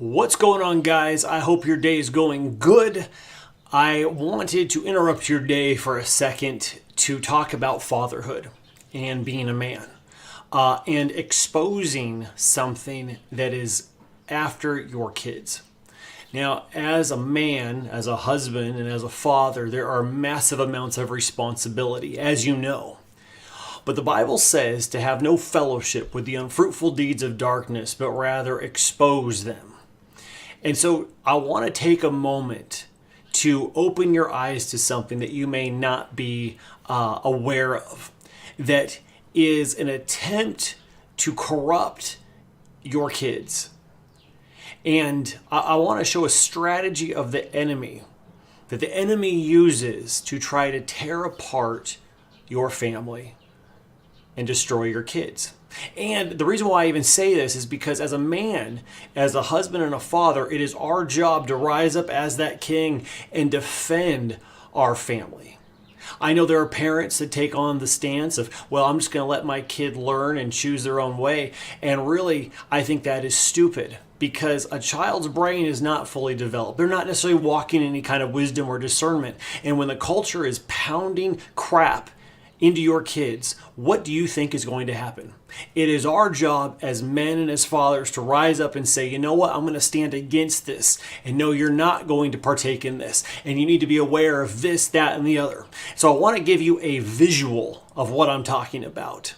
What's going on, guys? I hope your day is going good. I wanted to interrupt your day for a second to talk about fatherhood and being a man and exposing something that is after your kids. Now, as a man, as a husband, and as a father, there are massive amounts of responsibility, as you know. But the Bible says to have no fellowship with the unfruitful deeds of darkness, but rather expose them. And so I want to take a moment to open your eyes to something that you may not be aware of, that is an attempt to corrupt your kids. And I want to show a strategy of the enemy that the enemy uses to try to tear apart your family and destroy your kids. And the reason why I even say this is because as a man, as a husband and a father, it is our job to rise up as that king and defend our family. I know there are parents that take on the stance of, well, I'm just going to let my kid learn and choose their own way. And really, I think that is stupid because a child's brain is not fully developed. They're not necessarily walking in any kind of wisdom or discernment. And when the culture is pounding crap into your kids, what do you think is going to happen? It is our job as men and as fathers to rise up and say, you know what, I'm going to stand against this. And no, you're not going to partake in this. And you need to be aware of this, that, and the other. So I want to give you a visual of what I'm talking about.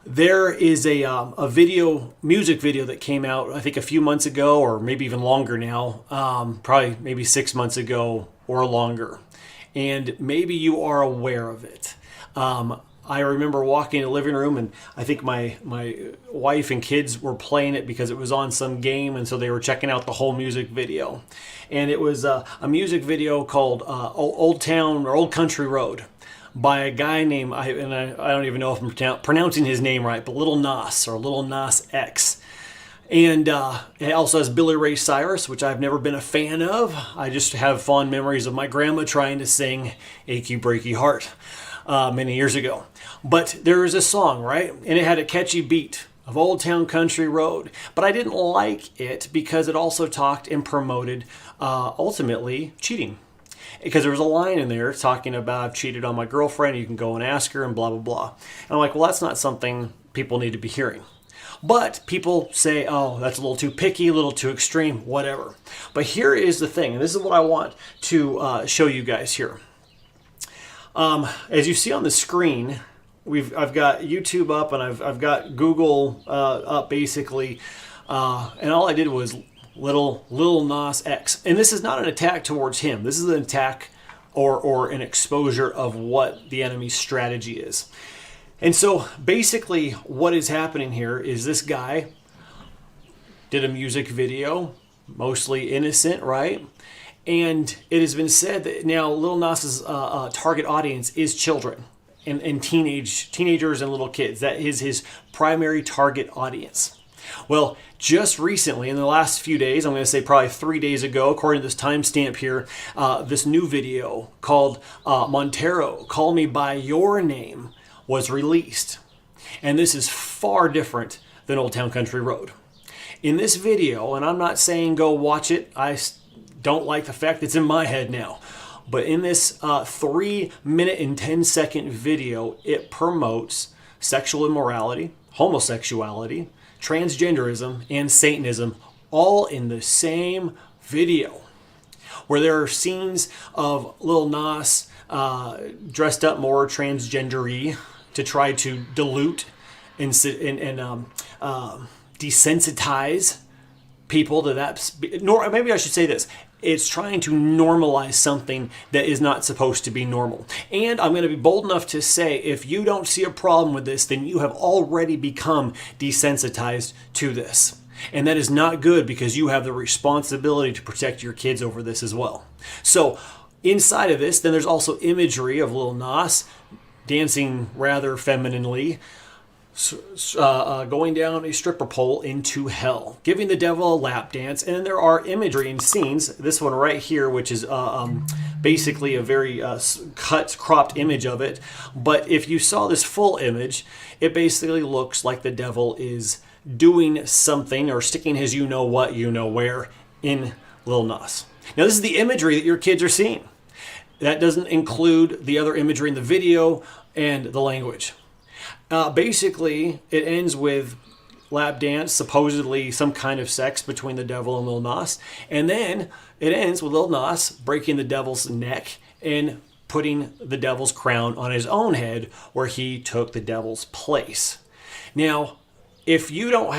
There is a music video that came out, I think a few months ago, or maybe even longer now, probably maybe 6 months ago or longer. And maybe you are aware of it. I remember walking in the living room, and I think my wife and kids were playing it because it was on some game, and so they were checking out the whole music video. And it was a music video called Old Town or Old Country Road by a guy named, I don't even know if I'm pronouncing his name right, but Lil Nas or Lil Nas X. And it also has Billy Ray Cyrus, which I've never been a fan of. I just have fond memories of my grandma trying to sing Achy Breaky Heart many years ago. But there is a song, right? And it had a catchy beat of Old Town Country Road. But I didn't like it because it also talked and promoted ultimately cheating. Because there was a line in there talking about, I've cheated on my girlfriend, you can go and ask her, and blah, blah, blah. And I'm like, well, that's not something people need to be hearing. But people say, oh, that's a little too picky, a little too extreme, whatever. But here is the thing, and this is what I want to show you guys here. As you see on the screen, I've got YouTube up and I've got Google up basically, and all I did was Lil Nas X. And this is not an attack towards him. This is an attack or an exposure of what the enemy's strategy is. And so basically what is happening here is this guy did a music video, mostly innocent, right? And it has been said that now Lil Nas's target audience is children and teenagers and little kids. That is his primary target audience. Well, just recently, in the last few days, I'm going to say probably 3 days ago, according to this timestamp here, this new video called Montero, Call Me By Your Name, was released. And this is far different than Old Town Country Road. In this video, and I'm not saying go watch it, I don't like the fact it's in my head now, but in this 3 minute and 10-second video, it promotes sexual immorality, homosexuality, transgenderism, and Satanism, all in the same video, where there are scenes of Lil Nas dressed up more transgender-y to try to dilute and desensitize people to that. Maybe I should say this. It's trying to normalize something that is not supposed to be normal. And I'm going to be bold enough to say, if you don't see a problem with this, then you have already become desensitized to this. And that is not good, because you have the responsibility to protect your kids over this as well. So inside of this, then there's also imagery of Lil Nas dancing rather femininely, going down a stripper pole into hell, giving the devil a lap dance. And there are imagery and scenes, this one right here, which is basically a very cropped image of it. But if you saw this full image, it basically looks like the devil is doing something or sticking his you know what, you know where in Lil Nas. Now, this is the imagery that your kids are seeing. That doesn't include the other imagery in the video and the language. Basically, it ends with lap dance, supposedly some kind of sex between the devil and Lil Nas. And then it ends with Lil Nas breaking the devil's neck and putting the devil's crown on his own head where he took the devil's place. Now, if you don't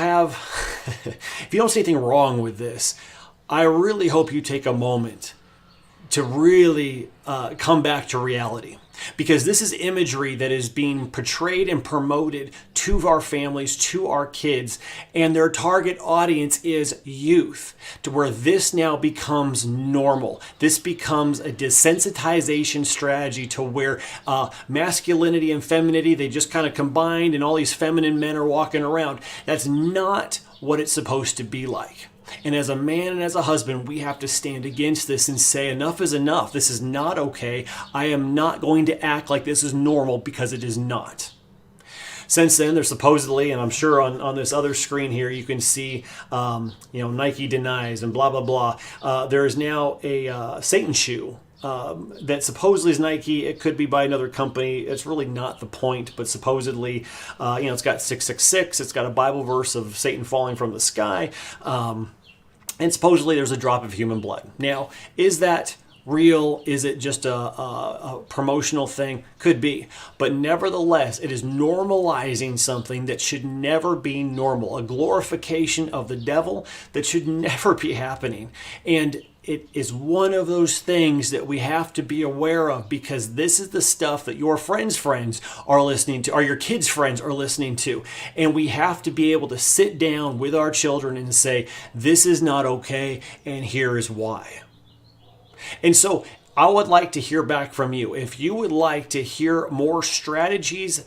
see anything wrong with this, I really hope you take a moment to really come back to reality. Because this is imagery that is being portrayed and promoted to our families, to our kids, and their target audience is youth, to where this now becomes normal. This becomes a desensitization strategy to where masculinity and femininity, they just kind of combined and all these feminine men are walking around. That's not what it's supposed to be like. And as a man and as a husband, we have to stand against this and say, enough is enough. This is not okay. I am not going to act like this is normal, because it is not. Since then, there's supposedly, and I'm sure on this other screen here, you can see, Nike denies and blah, blah, blah. There is now a Satan shoe that supposedly is Nike. It could be by another company. It's really not the point, but supposedly, it's got 666. It's got a Bible verse of Satan falling from the sky. And supposedly there's a drop of human blood. Now, is that real? Is it just a promotional thing? Could be. But nevertheless, it is normalizing something that should never be normal. A glorification of the devil that should never be happening. And it is one of those things that we have to be aware of, because this is the stuff that your friends' friends are listening to, or your kids' friends are listening to. And we have to be able to sit down with our children and say, this is not okay, and here is why. And so I would like to hear back from you. If you would like to hear more strategies,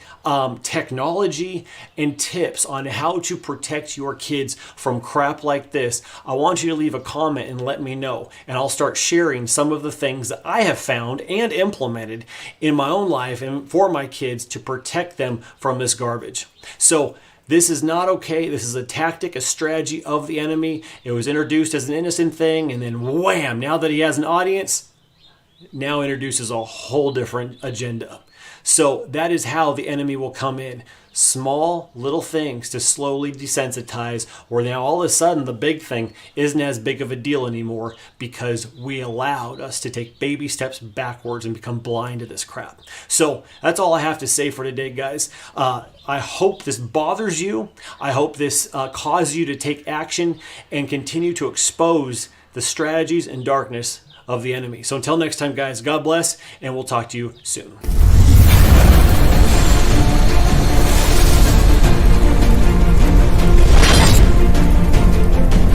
technology, and tips on how to protect your kids from crap like this, I want you to leave a comment and let me know. And I'll start sharing some of the things that I have found and implemented in my own life and for my kids to protect them from this garbage. So this is not okay. This is a tactic, a strategy of the enemy. It was introduced as an innocent thing, and then wham, now that he has an audience, now introduces a whole different agenda. So that is how the enemy will come in. Small little things to slowly desensitize, where now all of a sudden the big thing isn't as big of a deal anymore, because we allowed us to take baby steps backwards and become blind to this crap. So that's all I have to say for today, guys. I hope this bothers you. I hope this causes you to take action and continue to expose the strategies and darkness of the enemy. So until next time, guys, God bless, and we'll talk to you soon.